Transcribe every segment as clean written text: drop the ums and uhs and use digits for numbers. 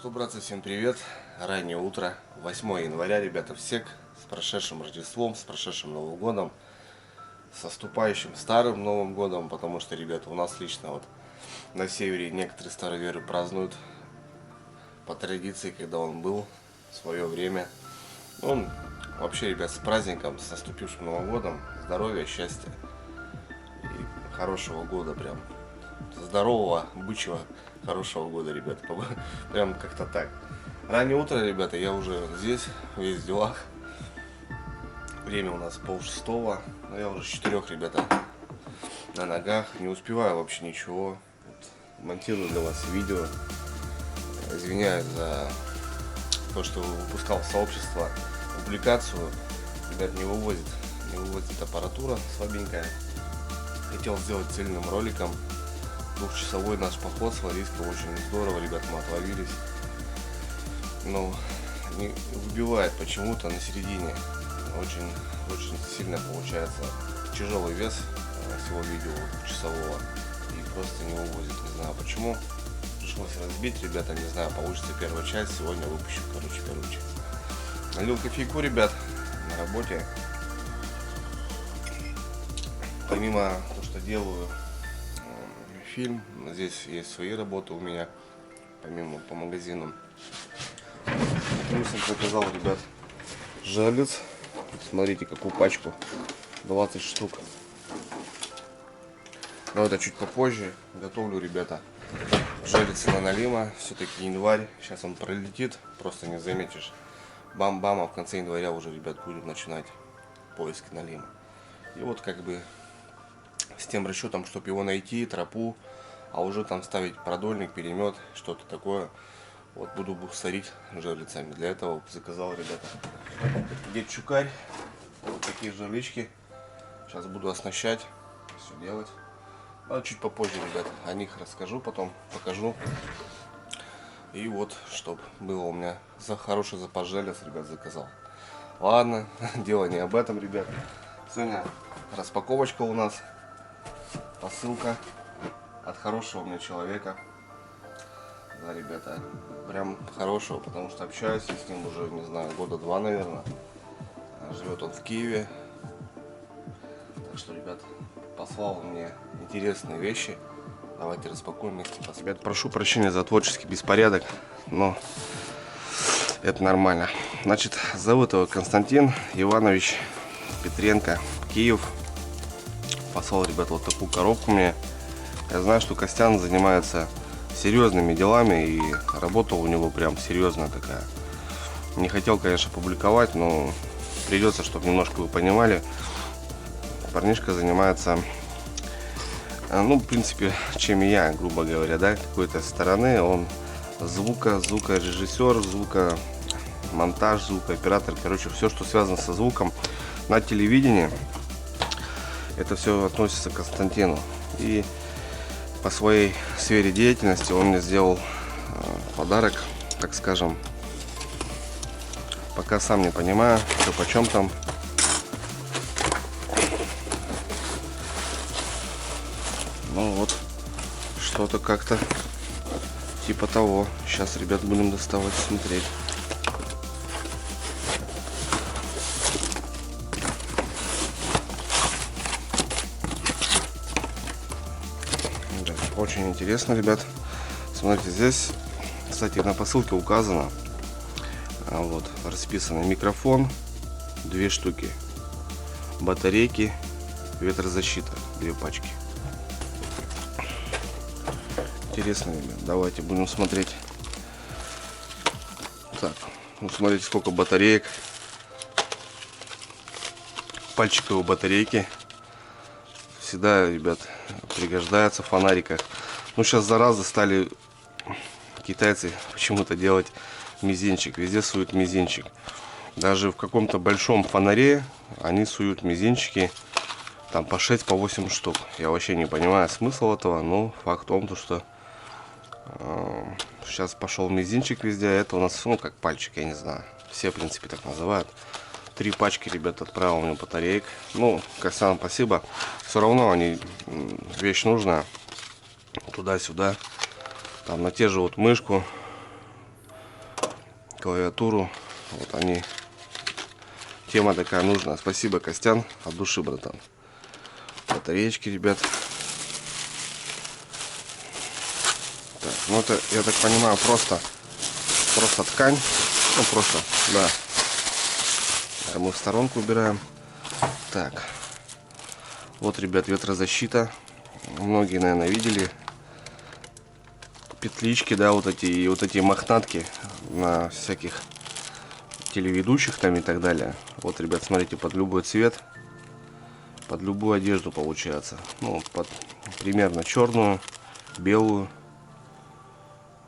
что, братцы, всем привет. Раннее утро, 8 января, ребята, всех с прошедшим Рождеством, с прошедшим Новым годом, с наступающим Старым Новым годом, потому что, ребята, у нас лично вот на севере некоторые староверы празднуют по традиции, когда он был в свое время. Ну, вообще, ребят, с праздником, с наступившим Новым годом, здоровья, счастья и хорошего года прям. Здорового, бычьего, хорошего года, ребят. Прям как-то так. Раннее утро, ребята, я уже здесь, весь в делах. Время у нас 5:30, но я уже с 4, ребята, на ногах. Не успеваю вообще ничего. Вот, монтирую для вас видео. Извиняюсь за то, что выпускал в сообщество публикацию. Ребят, не вывозит аппаратура слабенькая. Хотел сделать цельным роликом. 2-часовой наш поход с Ларийска, очень здорово, ребят, мы отловились. Но не выбивает почему-то на середине. Очень сильно получается тяжелый вес всего видео 2-часового. И просто не вывозит, не знаю почему. Пришлось разбить, ребята, не знаю, получится первая часть. Сегодня выпущу, первую часть. Налил кофейку, ребят, на работе. Помимо того, что делаю фильм, здесь есть свои работы у меня, помимо по магазинам. Плюсом заказал, ребят, жерлиц. Смотрите, какую пачку, 20 штук. Но это чуть попозже. Готовлю, ребята, жерлицы на налима. Все-таки январь, сейчас он пролетит, просто не заметишь. Бам-бам, а в конце января уже, ребят, будем начинать поиски налима. И вот как бы с тем расчетом, чтобы его найти, тропу, а уже там ставить продольник, перемет, что-то такое. Вот буду сорить жерлицами. Для этого заказал, ребята, дед Чукарь. Вот такие жерлички. Сейчас буду оснащать, все делать. А чуть попозже, ребят, о них расскажу, потом покажу. И вот, чтобы было у меня хороший запас жерлиц, ребят, заказал. Ладно, дело не об этом, ребят. Сегодня распаковочка у нас. Посылка от хорошего мне человека. Да, ребята, прям хорошего, потому что общаюсь я с ним уже, не знаю, года 2, наверное. Живет он в Киеве. Так что, ребят, послал мне интересные вещи. Давайте распакуем вместе. Ребят, прошу прощения за творческий беспорядок, но это нормально. Значит, зовут его Константин Иванович Петренко, Киев. Послал, ребят, вот такую коробку мне. Я знаю, что Костян занимается серьезными делами, и работа у него прям серьезная такая. Не хотел, конечно, публиковать, но придется, чтобы немножко вы понимали. Парнишка занимается, ну, в принципе, чем и я, грубо говоря, да, какой-то стороны. Он звукорежиссер, звукомонтаж, звукооператор, короче, все, что связано со звуком на телевидении. Это все относится к Константину. И по своей сфере деятельности он мне сделал подарок, так скажем. Пока сам не понимаю, что почем там. Ну вот, что-то как-то типа того. Сейчас, ребят, будем доставать, смотреть. Очень интересно, ребят. Смотрите, здесь, кстати, на посылке указано, вот, расписано микрофон 2 штуки, батарейки, ветрозащита 2 пачки. Интересно, ребят. Давайте будем смотреть. Так, ну смотрите, сколько батареек. Пальчиковые батарейки. Всегда, ребят, пригождаются в фонариках. Ну, сейчас зараза стали китайцы почему-то делать мизинчик. Везде суют мизинчик. Даже в каком-то большом фонаре они суют мизинчики. Там по 6, по 8 штук. Я вообще не понимаю смысл этого. Но факт в том, что сейчас пошел мизинчик везде. Это у нас, ну, как пальчик, я не знаю. Все, в принципе, так называют. 3 пачки, ребят, отправил мне батареек. Ну, Костян, спасибо. Все равно они, вещь нужная. Туда-сюда. Там на те же вот мышку. клавиатуру. Вот они. Тема такая нужная. Спасибо, Костян, от души, братан. Батареечки, ребят. Так, ну это, я так понимаю, просто ткань. Ну просто, да. Это мы в сторонку убираем. Так. Вот, ребят, ветрозащита. Многие, наверное, видели. Петлички, да, вот эти, и вот эти мохнатки на всяких телеведущих там и так далее. Вот, ребят, смотрите, под любой цвет, под любую одежду получается. Ну, под примерно черную, белую.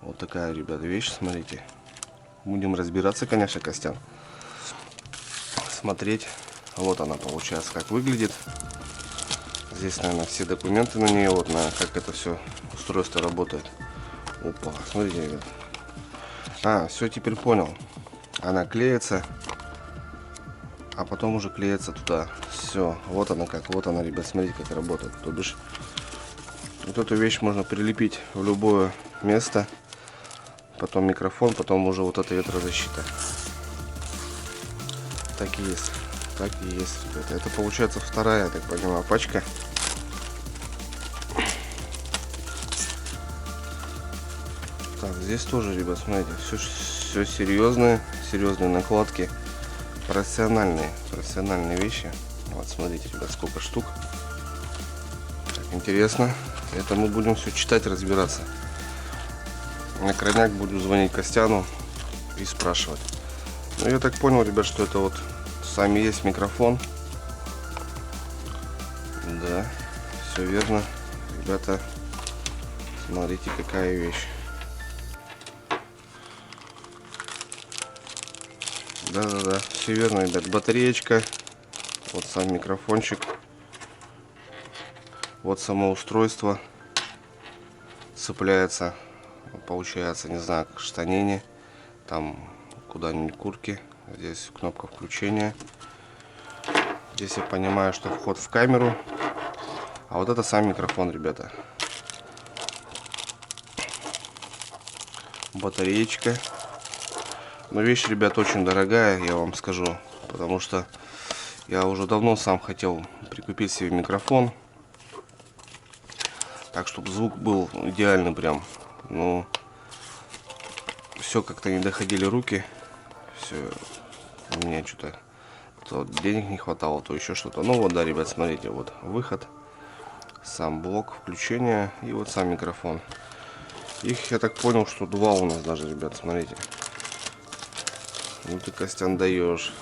Вот такая, ребят, вещь, смотрите. Будем разбираться, конечно, Костян. Смотреть. Вот она, получается, как выглядит. Здесь, наверное, все документы на нее, вот на как это все устройство работает. Опа, смотрите, ребят. А, все, теперь понял. Она клеится, а потом уже клеится туда. Все, вот она как, вот она, ребят, смотрите, как работает. То бишь, вот эту вещь можно прилепить в любое место. Потом микрофон, потом уже вот эта ветрозащита. Так и есть. Так и есть, ребята. Это получается вторая, я так понимаю, пачка. Так, здесь тоже, ребят, смотрите, все серьезные накладки. Профессиональные вещи. Вот, смотрите, ребят, сколько штук. Так, интересно. Это мы будем все читать, разбираться. На крайняк буду звонить Костяну и спрашивать. Ну, я так понял, ребят, что это вот сами есть микрофон. Да, все верно. Ребята, смотрите, какая вещь. Да, все верно, ребят. Батареечка. Вот сам микрофончик. Вот само устройство. Цепляется. Получается, не знаю, к штанине. Там куда-нибудь куртки. Здесь кнопка включения. Здесь я понимаю, что вход в камеру. А вот это сам микрофон, ребята. Батареечка. Но вещь, ребят, очень дорогая, я вам скажу. Потому что я уже давно сам хотел прикупить себе микрофон. Так, чтобы звук был идеальный прям. Но все как-то не доходили руки. Все, у меня что-то то денег не хватало, то еще что-то. Ну вот, да, ребят, смотрите, вот выход. Сам блок включения и вот сам микрофон. Их, я так понял, что два у нас даже, ребят, смотрите. Ну ты, Костян, даешь.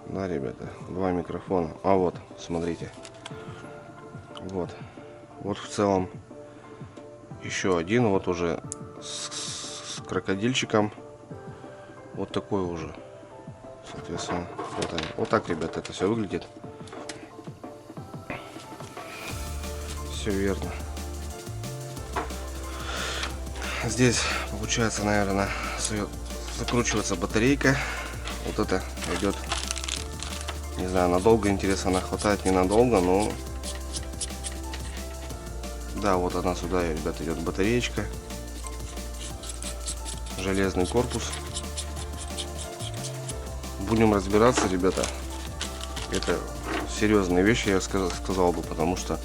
Да, ребята, два микрофона. А вот, смотрите. Вот. Вот в целом еще один, вот уже с крокодильчиком. Вот такой уже. Соответственно, вот они. Вот так, ребята, это все выглядит. Все верно. Здесь получается, наверное, закручивается батарейка. Вот это идет, не знаю, надолго, интересно, она хватает, ненадолго, но да, вот она сюда, ребята, идет батареечка, железный корпус. Будем разбираться, ребята. Это серьезные вещи, я сказал бы, потому что,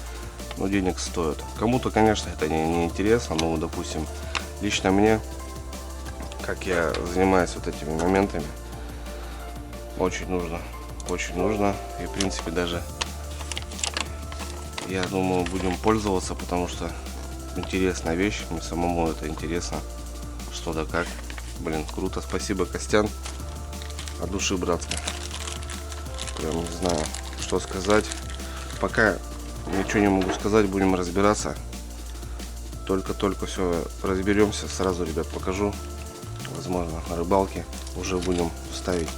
ну, денег стоит. Кому-то, конечно, это не интересно, но, допустим, лично мне, как я занимаюсь вот этими моментами, очень нужно. И, в принципе, даже, я думаю, будем пользоваться, потому что интересная вещь. Мне самому это интересно, что да как. Блин, круто. Спасибо, Костян. От души, братка. Прям не знаю, что сказать. Пока ничего не могу сказать, будем разбираться. Только все разберемся, сразу, ребят, покажу. Возможно, на рыбалке уже будем ставить.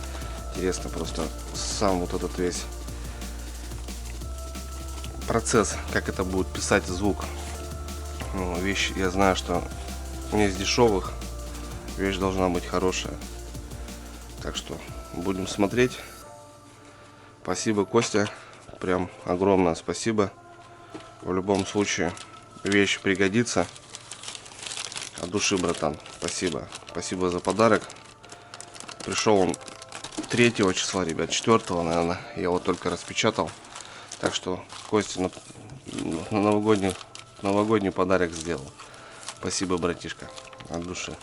Интересно просто сам вот этот весь процесс, как это будет писать звук. Ну, вещь, я знаю, что не из дешевых. Вещь должна быть хорошая. Так что будем смотреть. Спасибо, Костя. Прям огромное спасибо. В любом случае вещь пригодится. От души, братан. Спасибо. Спасибо за подарок. Пришел он 3 числа, ребят, 4, наверное. Я его только распечатал. Так что Костя на новогодний подарок сделал. Спасибо, братишка, от души.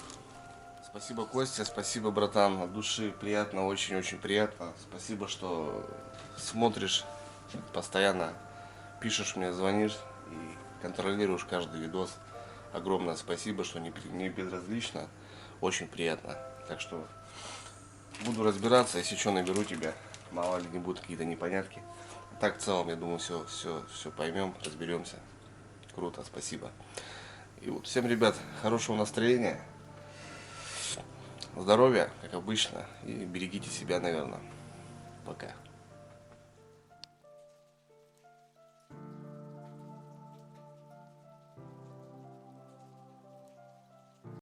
Спасибо, Костя, спасибо, братан, от души. Приятно, очень-очень приятно. Спасибо, что смотришь, постоянно пишешь мне, звонишь и контролируешь каждый видос. Огромное спасибо, что не безразлично. Очень приятно. Так что буду разбираться, если что, наберу тебя. Мало ли не будут какие-то непонятки. Так, в целом, я думаю, все поймем, разберемся. Круто, спасибо. И вот всем, ребят, хорошего настроения, здоровья, как обычно, и берегите себя, наверное. Пока.